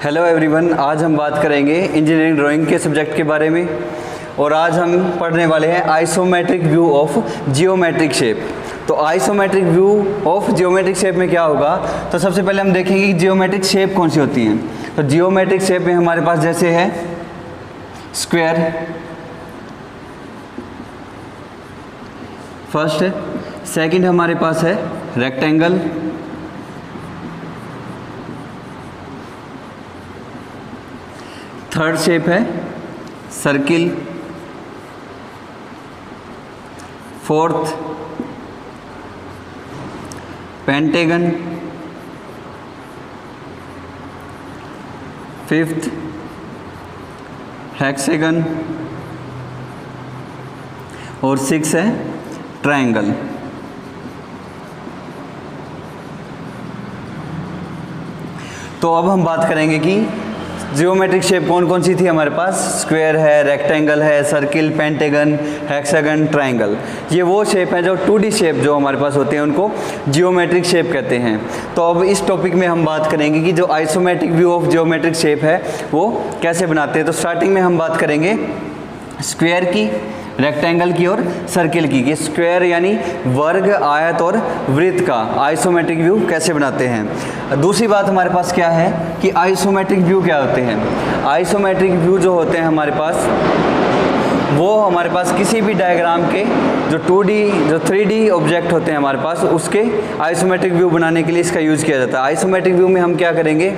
Hello everyone, आज हम बात करेंगे इंजीनियरिंग ड्राइंग के सब्जेक्ट के बारे में। और आज हम पढ़ने वाले हैं isometric view of geometric shape. तो isometric view of geometric shape में क्या होगा, तो सबसे पहले हम देखेंगे कि जियोमेट्रिक शेप कौन सी होती हैं। तो जियोमेट्रिक शेप में हमारे पास जैसे है स्क्वायर फर्स्ट, सेकंड हमारे पास है रेक्टेंगल, थर्ड शेप है circle, fourth pentagon, fifth hexagon और सिक्स है ट्रायंगल। तो अब हम बात करेंगे कि जियोमेट्रिक शेप कौन कौन सी थी हमारे पास। स्क्वायर है, रेक्टेंगल है, सर्किल, पेंटागन, हेक्सागन, ट्रायंगल। ये वो शेप है जो 2D शेप जो हमारे पास होते हैं उनको जियोमेट्रिक शेप कहते हैं। तो अब इस टॉपिक में हम बात करेंगे कि जो isometric view of geometric shape है वो कैसे बनाते हैं। तो स्टार्टिंग में हम बात करेंगे स्क्वायर की, रेक्टेंगल की और सर्किल की, कि स्क्वायर यानी वर्ग, आयत और वृत्त का आइसोमेट्रिक व्यू कैसे बनाते हैं। दूसरी बात हमारे पास क्या है कि आइसोमेट्रिक व्यू क्या होते हैं। आइसोमेट्रिक व्यू जो होते हैं हमारे पास, वो हमारे पास किसी भी डायग्राम के जो 2D जो 3D ऑब्जेक्ट होते हैं हमारे पास, उसके आइसोमेट्रिक व्यू बनाने के लिए इसका यूज़ किया जाता है। आइसोमेट्रिक व्यू में हम क्या करेंगे,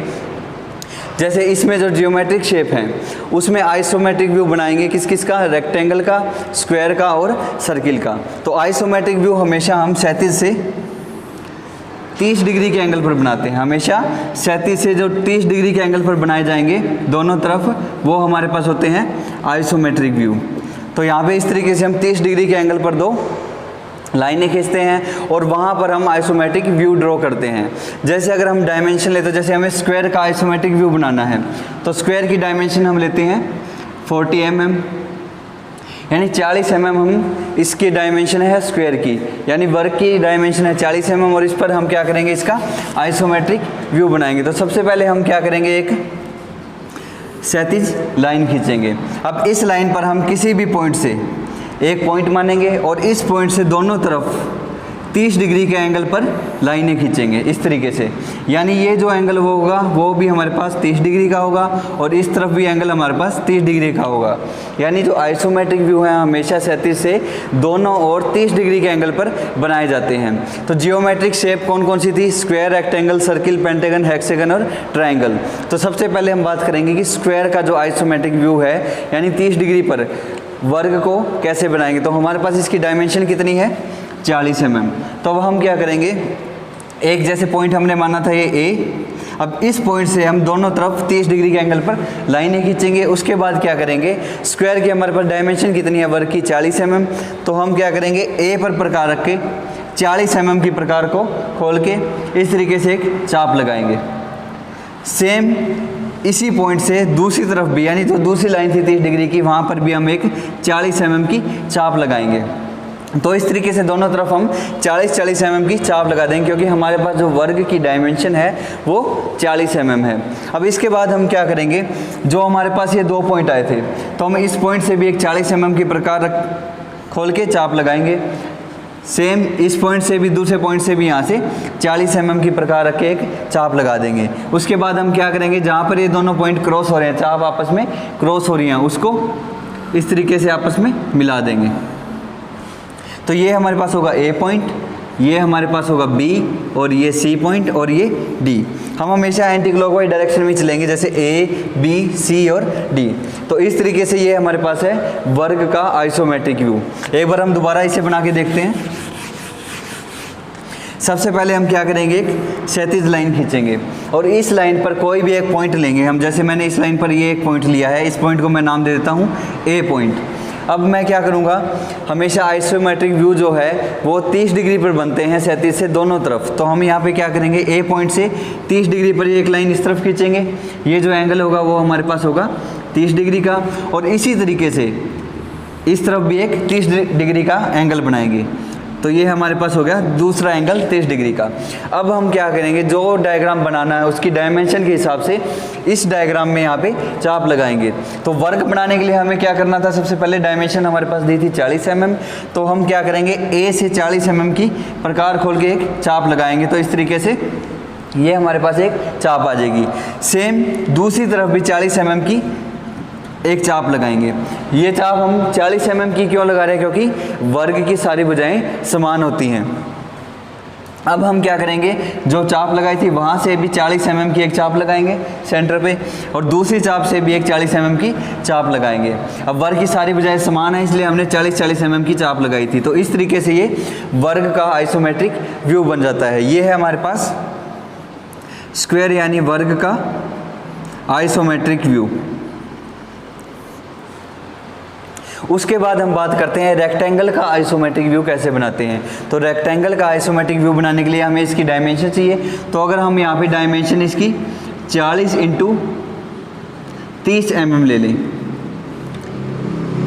जैसे इसमें जो जियोमेट्रिक शेप है उसमें आइसोमेट्रिक व्यू बनाएंगे किस किस का, रेक्टेंगल का, स्क्वायर का और सर्किल का। तो आइसोमेट्रिक व्यू हमेशा हम 37 से 30 डिग्री के एंगल पर बनाते हैं। हमेशा 37 से जो 30 डिग्री के एंगल पर बनाए जाएंगे दोनों तरफ, वो हमारे पास होते हैं आइसोमेट्रिक व्यू। तो यहाँ पे इस तरीके से हम 30 डिग्री के एंगल पर दो लाइनें खींचते हैं और वहाँ पर हम आइसोमेट्रिक व्यू ड्रॉ करते हैं। जैसे अगर हम डायमेंशन लेते हैं, जैसे हमें स्क्वायर का आइसोमेट्रिक व्यू बनाना है, तो स्क्वायर की डायमेंशन हम लेते हैं 40 mm, यानी 40 mm हम इसकी डायमेंशन है स्क्वायर की, यानी वर्ग की डायमेंशन है 40 mm, और इस पर हम क्या करेंगे, इसका आइसोमेट्रिक व्यू बनाएंगे। तो सबसे पहले हम क्या करेंगे, एक क्षैतिज लाइन खींचेंगे। अब इस लाइन पर हम किसी भी पॉइंट से एक पॉइंट मानेंगे और इस पॉइंट से दोनों तरफ 30 डिग्री के एंगल पर लाइनें खींचेंगे इस तरीके से। यानी ये जो एंगल वो होगा वो भी हमारे पास 30 डिग्री का होगा और इस तरफ भी एंगल हमारे पास 30 डिग्री का होगा। यानी जो आइसोमेट्रिक व्यू है हमेशा 37 से दोनों ओर 30 डिग्री के एंगल पर बनाए जाते हैं। तो जियोमेट्रिक शेप कौन कौन सी थी, square, rectangle, circle, pentagon, hexagon और ट्रायंगल। तो सबसे पहले हम बात करेंगे कि स्क्वायर का जो आइसोमेट्रिक व्यू है यानी 30 डिग्री पर वर्ग को कैसे बनाएंगे। तो हमारे पास इसकी डायमेंशन कितनी है, 40 mm। तो अब हम क्या करेंगे, एक जैसे पॉइंट हमने माना था ये A, अब इस पॉइंट से हम दोनों तरफ 30 डिग्री के एंगल पर लाइनें खींचेंगे। उसके बाद क्या करेंगे, स्क्वायर की हमारे पास डायमेंशन कितनी है, वर्ग की 40 mm। तो हम क्या करेंगे, A पर प्रकार रख के 40 mm की प्रकार को खोल के इस तरीके से एक चाप लगाएंगे। सेम इसी पॉइंट से दूसरी तरफ भी, यानी जो दूसरी लाइन थी 30 डिग्री की, वहाँ पर भी हम एक 40 mm की चाप लगाएंगे। तो इस तरीके से दोनों तरफ हम 40-40 mm की चाप लगा देंगे, क्योंकि हमारे पास जो वर्ग की डायमेंशन है वो 40 mm है। अब इसके बाद हम क्या करेंगे, जो हमारे पास ये दो पॉइंट आए थे, तो हम इस पॉइंट से भी एक 40 mm की प्रकार खोल के चाप लगाएंगे। सेम इस पॉइंट से भी, दूसरे पॉइंट से भी यहाँ से 40 mm की प्रकार रख के एक चाप लगा देंगे। उसके बाद हम क्या करेंगे, जहाँ पर ये दोनों पॉइंट क्रॉस हो रहे हैं, चाप आपस में क्रॉस हो रही हैं, उसको इस तरीके से आपस में मिला देंगे। तो ये हमारे पास होगा A पॉइंट, ये हमारे पास होगा B, और ये C पॉइंट, और ये D। हम हमेशा एंटी क्लॉकवाइज डायरेक्शन में चलेंगे, जैसे A, B, C और D। तो इस तरीके से ये हमारे पास है वर्ग का आइसोमेट्रिक व्यू। एक बार हम दोबारा इसे बना के देखते हैं। सबसे पहले हम क्या करेंगे, एक क्षैतिज लाइन खींचेंगे और इस लाइन पर कोई भी एक पॉइंट लेंगे हम। जैसे मैंने इस लाइन पर ये एक पॉइंट लिया है, इस पॉइंट को मैं नाम दे देता हूँ A पॉइंट। अब मैं क्या करूँगा, हमेशा आइसोमेट्रिक व्यू जो है वो 30 डिग्री पर बनते हैं 37 से दोनों तरफ। तो हम यहाँ पे क्या करेंगे, A पॉइंट से 30 डिग्री पर एक लाइन इस तरफ खींचेंगे। ये जो एंगल होगा वो हमारे पास होगा 30 डिग्री का, और इसी तरीके से इस तरफ भी एक 30 डिग्री का एंगल बनाएंगे। तो ये हमारे पास हो गया दूसरा एंगल 30 डिग्री का। अब हम क्या करेंगे, जो डायग्राम बनाना है उसकी डायमेंशन के हिसाब से इस डायग्राम में यहाँ पे चाप लगाएंगे। तो वर्ग बनाने के लिए हमें क्या करना था, सबसे पहले डायमेंशन हमारे पास दी थी 40 mm, तो हम क्या करेंगे ए से 40 mm की प्रकार खोल के एक चाप लगाएंगे। तो इस तरीके से ये हमारे पास एक चाप आ जाएगी। सेम दूसरी तरफ भी 40 mm की एक चाप लगाएंगे। ये चाप हम 40 mm की क्यों लगा रहे हैं, क्योंकि वर्ग की सारी भुजाएं समान होती हैं। अब हम क्या करेंगे, जो चाप लगाई थी वहाँ से भी 40 mm की एक चाप लगाएंगे सेंटर पे, और दूसरी चाप से भी एक 40 mm की चाप लगाएंगे। अब वर्ग की सारी भुजाएं समान है, इसलिए हमने 40-40 mm की चाप लगाई थी। तो इस तरीके से ये वर्ग का आइसोमेट्रिक व्यू बन जाता है। ये है हमारे पास स्क्वायर यानी वर्ग का आइसोमेट्रिक व्यू। उसके बाद हम बात करते हैं रेक्टेंगल का आइसोमेट्रिक व्यू कैसे बनाते हैं। तो रेक्टेंगल का आइसोमेट्रिक व्यू बनाने के लिए हमें इसकी डायमेंशन चाहिए। तो अगर हम यहाँ पे डायमेंशन इसकी 40 × 30 mm ले लें,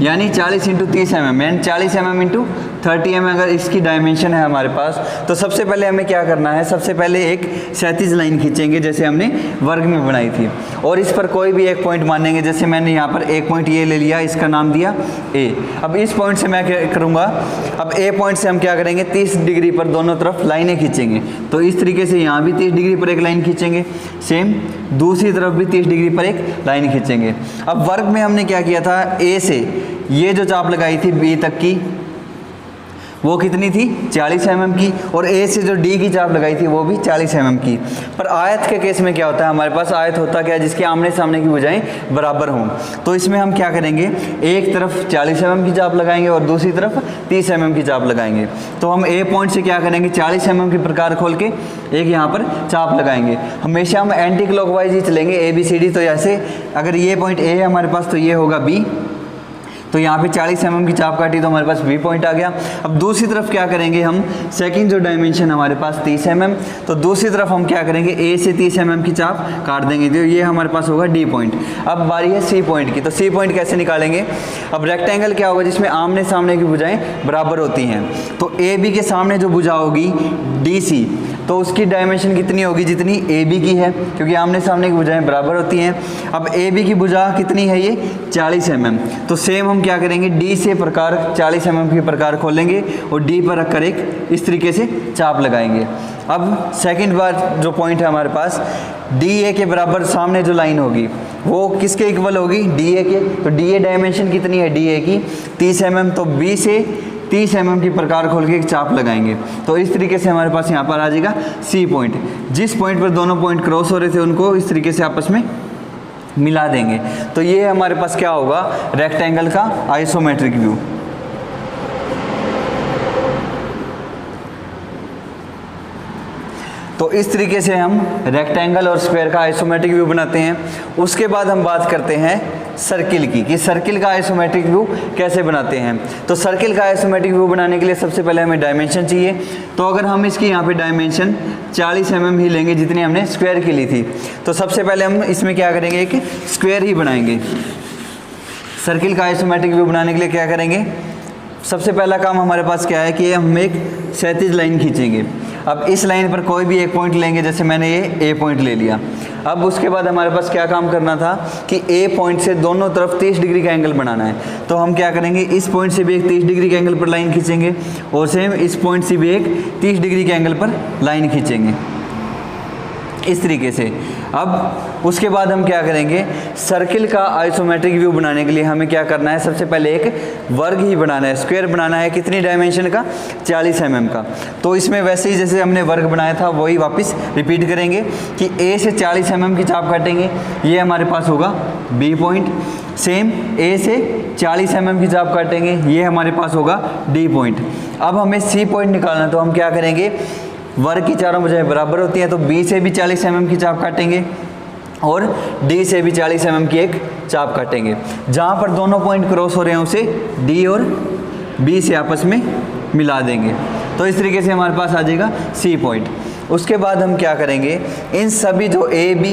यानी 40 × 30 mm, यानी 40 mm × 30 mm अगर इसकी डायमेंशन है हमारे पास, तो सबसे पहले हमें क्या करना है, सबसे पहले एक क्षैतिज लाइन खींचेंगे जैसे हमने वर्ग में बनाई थी, और इस पर कोई भी एक पॉइंट मानेंगे। जैसे मैंने यहाँ पर एक पॉइंट ये ले लिया, इसका नाम दिया ए। अब इस पॉइंट से मैं क्या करूँगा, अब ए पॉइंट से हम क्या करेंगे, 30 डिग्री पर दोनों तरफ लाइनें खींचेंगे। तो इस तरीके से यहाँ भी 30 डिग्री पर एक लाइन खींचेंगे, सेम दूसरी तरफ भी 30 डिग्री पर एक लाइन खींचेंगे। अब वर्ग में हमने क्या किया था, ए से ये जो चाप लगाई थी बी तक की, वो कितनी थी 40 mm की, और ए से जो डी की चाप लगाई थी वो भी 40 mm की। पर आयत के केस में क्या होता है, हमारे पास आयत होता क्या है, जिसके आमने सामने की भुजाएं बराबर हों। तो इसमें हम क्या करेंगे, एक तरफ 40 mm की चाप लगाएंगे और दूसरी तरफ 30 mm की चाप लगाएंगे। तो हम ए पॉइंट से क्या करेंगे, 40 mm की प्रकार खोल के एक यहाँ पर चाप लगाएंगे। हमेशा हम एंटी क्लॉकवाइज ही चलेंगे, ABCD। तो ऐसे अगर ये पॉइंट ए है हमारे पास, तो ये होगा बी। तो यहाँ पे 40 mm की चाप काटी तो हमारे पास बी पॉइंट आ गया। अब दूसरी तरफ क्या करेंगे हम, सेकंड जो डायमेंशन हमारे पास 30 mm, तो दूसरी तरफ हम क्या करेंगे, ए से 30 mm की चाप काट देंगे, तो ये हमारे पास होगा डी पॉइंट। अब बारी है सी पॉइंट की। तो सी पॉइंट कैसे निकालेंगे, अब रेक्टेंगल क्या होगा, जिसमें आमने सामने की भुजाएं बराबर होती हैं। तो ए बी के सामने जो भुजा होगी DC, तो उसकी डायमेंशन कितनी होगी, जितनी ए बी की है, क्योंकि आमने सामने की भुजाएं बराबर होती हैं। अब ए बी की भुजा कितनी है, ये 40 mm। तो सेम हम क्या करेंगे, डी से प्रकार 40 mm की प्रकार खोलेंगे और डी पर रखकर एक इस तरीके से चाप लगाएंगे। अब सेकंड बार जो पॉइंट है हमारे पास, डी ए के बराबर सामने जो लाइन होगी वो किसके इक्वल होगी, डी ए के। तो डी ए डायमेंशन कितनी है डी ए की 30 mm, तो बी से 30 mm की प्रकार खोल के एक चाप लगाएंगे। तो इस तरीके से हमारे पास यहाँ पर आ जाएगा सी पॉइंट। जिस पॉइंट पर दोनों पॉइंट क्रॉस हो रहे थे उनको इस तरीके से आपस में मिला देंगे। तो ये हमारे पास क्या होगा, रेक्टेंगल का आइसोमेट्रिक व्यू। तो इस तरीके से हम रेक्टेंगल और स्क्वायर का आइसोमेट्रिक व्यू बनाते हैं। उसके बाद हम बात करते हैं सर्किल की, कि सर्किल का आइसोमेट्रिक व्यू कैसे बनाते हैं। तो सर्किल का आइसोमेट्रिक व्यू बनाने के लिए सबसे पहले हमें डायमेंशन चाहिए। तो अगर हम इसकी यहाँ पे डायमेंशन 40 mm ही लेंगे जितनी हमने स्क्वायर की ली थी, तो सबसे पहले हम इसमें क्या करेंगे, एक स्क्वायर ही बनाएंगे। सर्किल का आइसोमेट्रिक व्यू बनाने के लिए क्या करेंगे, सबसे पहला काम हमारे पास क्या है कि हम एक क्षैतिज लाइन खींचेंगे। अब इस लाइन पर कोई भी एक पॉइंट लेंगे, जैसे मैंने ये ए पॉइंट ले लिया। अब उसके बाद हमारे पास क्या काम करना था कि ए पॉइंट से दोनों तरफ 30 डिग्री का एंगल बनाना है। तो हम क्या करेंगे, इस पॉइंट से भी एक 30 डिग्री के एंगल पर लाइन खींचेंगे और सेम इस पॉइंट से भी एक 30 डिग्री के एंगल पर लाइन खींचेंगे इस तरीके से। अब उसके बाद हम क्या करेंगे, सर्किल का आइसोमेट्रिक व्यू बनाने के लिए हमें क्या करना है, सबसे पहले एक वर्ग ही बनाना है, स्क्वायर बनाना है। कितनी डायमेंशन का, 40 mm का। तो इसमें वैसे ही जैसे हमने वर्ग बनाया था वही वापस रिपीट करेंगे कि ए से 40 mm की चाप काटेंगे, ये हमारे पास होगा बी पॉइंट। सेम ए से 40 mm की चाप काटेंगे, ये हमारे पास होगा डी पॉइंट। अब हमें सी पॉइंट निकालना है, तो हम क्या करेंगे, वर्ग की चारों भुजाएं बराबर होती हैं, तो बी से भी 40 mm की चाप काटेंगे और डी से भी 40 mm की एक चाप काटेंगे। जहाँ पर दोनों पॉइंट क्रॉस हो रहे हैं उसे डी और बी से आपस में मिला देंगे। तो इस तरीके से हमारे पास आ जाएगा सी पॉइंट। उसके बाद हम क्या करेंगे, इन सभी जो A B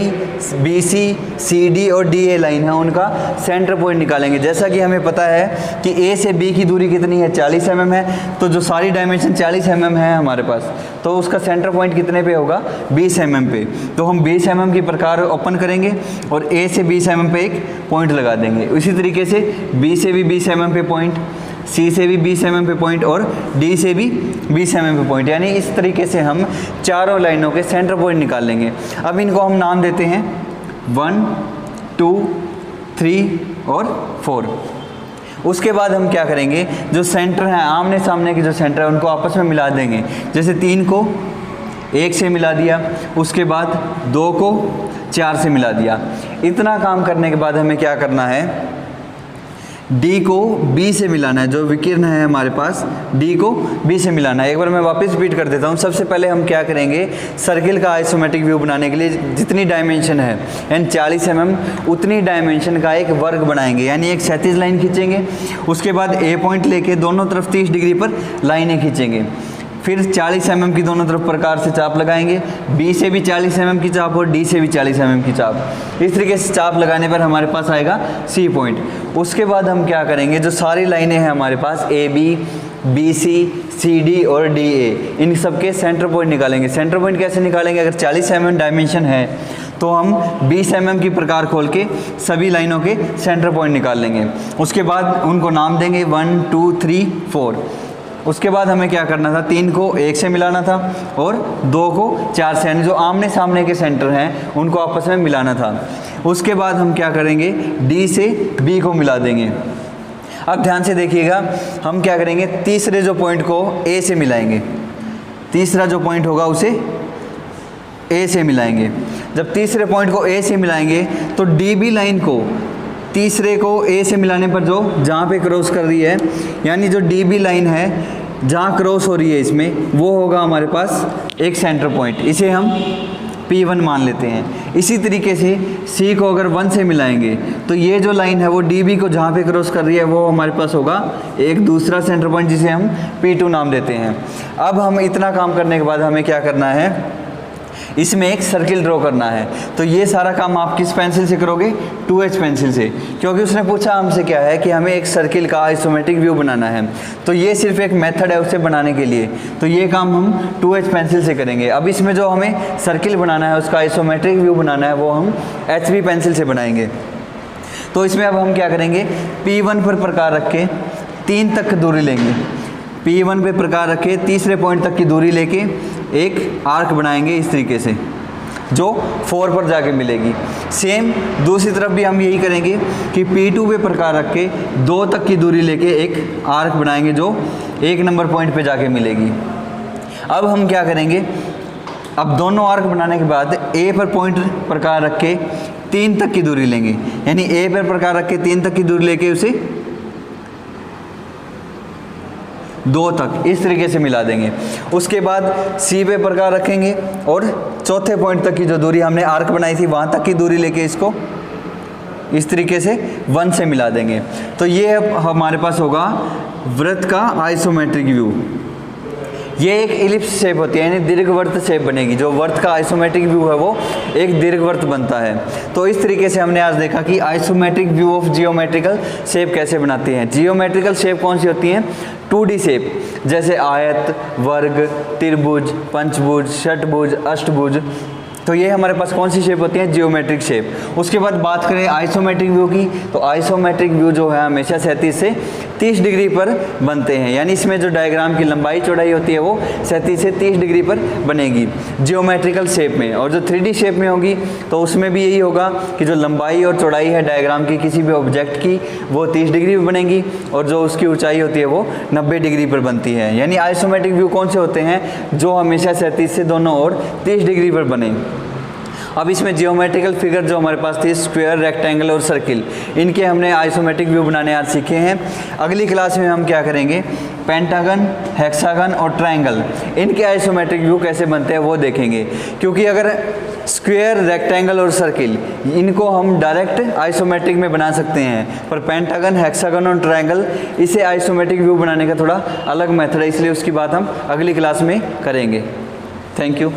B C C D और डी ए लाइन है उनका सेंटर पॉइंट निकालेंगे। जैसा कि हमें पता है कि ए से बी की दूरी कितनी है, 40 mm है, तो जो सारी डायमेंशन 40 mm है हमारे पास, तो उसका सेंटर पॉइंट कितने पे होगा, 20 mm पे। तो हम 20 mm की प्रकार ओपन करेंगे और ए से 20 mm पे एक पॉइंट लगा देंगे। इसी तरीके से बी से भी 20 mm पे पॉइंट, सी से भी 20 mm पे पॉइंट और डी से भी 20 mm पे पॉइंट। यानी इस तरीके से हम चारों लाइनों के सेंटर पॉइंट निकाल लेंगे। अब इनको हम नाम देते हैं 1, 2, 3 और 4। उसके बाद हम क्या करेंगे, जो सेंटर हैं आमने सामने के जो सेंटर है उनको आपस में मिला देंगे। जैसे 3 को 1 से मिला दिया, उसके बाद 2 को 4 से मिला दिया। इतना काम करने के बाद हमें क्या करना है, D को B से मिलाना है। जो विकिरण है हमारे पास D को B से मिलाना है। एक बार मैं वापस रिपीट कर देता हूँ। सबसे पहले हम क्या करेंगे, सर्किल का आइसोमेट्रिक व्यू बनाने के लिए जितनी डायमेंशन है यानी 40 mm उतनी डायमेंशन का एक वर्ग बनाएंगे, यानी एक क्षैतिज लाइन खींचेंगे। उसके बाद A पॉइंट लेके दोनों तरफ 30 डिग्री पर लाइनें खींचेंगे। फिर 40 mm की दोनों तरफ प्रकार से चाप लगाएंगे। B से भी 40 mm की चाप और D से भी 40 mm की चाप। इस तरीके से चाप लगाने पर हमारे पास आएगा C पॉइंट। उसके बाद हम क्या करेंगे, जो सारी लाइनें हैं हमारे पास A B B C C D और D A, इन सब के सेंटर पॉइंट निकालेंगे। सेंटर पॉइंट कैसे निकालेंगे, अगर 40 mm डायमेंशन है तो हम 20 mm की प्रकार खोल के सभी लाइनों के सेंटर पॉइंट निकाल लेंगे। उसके बाद उनको नाम देंगे 1, 2, 3, 4। उसके बाद हमें क्या करना था, 3 को 1 से मिलाना था और 2 को 4 से, यानी जो आमने सामने के सेंटर हैं उनको आपस में मिलाना था। उसके बाद हम क्या करेंगे, D से B को मिला देंगे। अब ध्यान से देखिएगा, हम क्या करेंगे, तीसरे जो पॉइंट को A से मिलाएंगे। तीसरा जो पॉइंट होगा उसे A से मिलाएंगे। जब तीसरे पॉइंट को A से मिलाएंगे तो DB लाइन को तीसरे को A से मिलाने पर जो जहाँ पे क्रॉस कर रही है, यानी जो DB लाइन है जहाँ क्रॉस हो रही है इसमें, वो होगा हमारे पास एक सेंटर पॉइंट। इसे हम P1 मान लेते हैं। इसी तरीके से C को अगर 1 से मिलाएंगे तो ये जो लाइन है वो DB को जहाँ पे क्रॉस कर रही है वो हमारे पास होगा एक दूसरा सेंटर पॉइंट, जिसे हम P2 नाम देते हैं। अब हम इतना काम करने के बाद हमें क्या करना है, इसमें एक सर्किल ड्रॉ करना है। तो ये सारा काम आप किस पेंसिल से करोगे, 2H पेंसिल से, क्योंकि उसने पूछा हमसे क्या है कि हमें एक सर्किल का आइसोमेट्रिक व्यू बनाना है। तो ये सिर्फ एक मेथड है उसे बनाने के लिए, तो ये काम हम 2H पेंसिल से करेंगे। अब इसमें जो हमें सर्किल बनाना है, उसका आइसोमेट्रिक व्यू बनाना है, वो हम HB पेंसिल से बनाएंगे। तो इसमें अब हम क्या करेंगे, P1 पर प्रकार रख के 3 तक दूरी लेंगे। P1 पे प्रकार रखे तीसरे पॉइंट तक की दूरी लेके एक आर्क बनाएंगे इस तरीके से, जो 4 पर जाके मिलेगी। सेम दूसरी तरफ भी हम यही करेंगे कि P2 पे प्रकार रख के 2 तक की दूरी लेके एक आर्क बनाएंगे जो 1 नंबर पॉइंट पे जाके मिलेगी। अब हम क्या करेंगे, अब दोनों आर्क बनाने के बाद A पर पॉइंट प्रकार रख के 3 तक की दूरी लेंगे, यानी A पर प्रकार रख के 3 तक की दूरी लेके उसे 2 तक इस तरीके से मिला देंगे। उसके बाद C पे प्रकार रखेंगे और चौथे पॉइंट तक की जो दूरी हमने आर्क बनाई थी वहाँ तक की दूरी लेके इसको इस तरीके से 1 से मिला देंगे। तो ये हमारे पास होगा वृत्त का आइसोमेट्रिक व्यू। ये एक इलिप्स शेप होती है, यानी दीर्घवृत्त शेप बनेगी। जो वर्त का आइसोमेट्रिक व्यू है वो एक दीर्घवृत्त बनता है। तो इस तरीके से हमने आज देखा कि isometric view of geometrical shape कैसे बनाते हैं। जियोमेट्रिकल शेप कौन सी होती हैं, 2D शेप, जैसे आयत, वर्ग, त्रिभुज, पंचभुज, षटभुज, अष्टभुज। तो ये हमारे पास कौन सी शेप होती है, जियोमेट्रिक शेप। उसके बाद बात करें आइसोमेट्रिक व्यू की, तो आइसोमेट्रिक व्यू जो है हमेशा 37 से 30 डिग्री पर बनते हैं, यानी इसमें जो डायग्राम की लंबाई चौड़ाई होती है वो 37 से 30 डिग्री पर बनेगी जियोमेट्रिकल शेप में। और जो 3D शेप में होगी तो उसमें भी यही होगा कि जो लंबाई और चौड़ाई है डायग्राम की किसी भी ऑब्जेक्ट की वो 30 डिग्री पर बनेगी और जो उसकी ऊंचाई होती है वो 90 डिग्री पर बनती है। यानी आइसोमेट्रिक व्यू कौन से होते हैं, जो हमेशा 37 से दोनों ओर 30 डिग्री पर बने। अब इसमें जियोमेट्रिकल फिगर जो हमारे पास थी, स्क्वायर, रेक्टेंगल और सर्किल, इनके हमने आइसोमेट्रिक व्यू बनाने आज सीखे हैं। अगली क्लास में हम क्या करेंगे, पेंटागन, हेक्सागन और ट्रायंगल, इनके आइसोमेट्रिक व्यू कैसे बनते हैं वो देखेंगे। क्योंकि अगर स्क्वायर, रेक्टेंगल और सर्किल इनको हम डायरेक्ट आइसोमेट्रिक में बना सकते हैं, पर पेंटागन, हेक्सागन और ट्रायंगल इसे आइसोमेट्रिक व्यू बनाने का थोड़ा अलग मेथड है, इसलिए उसकी बात हम अगली क्लास में करेंगे। Thank you.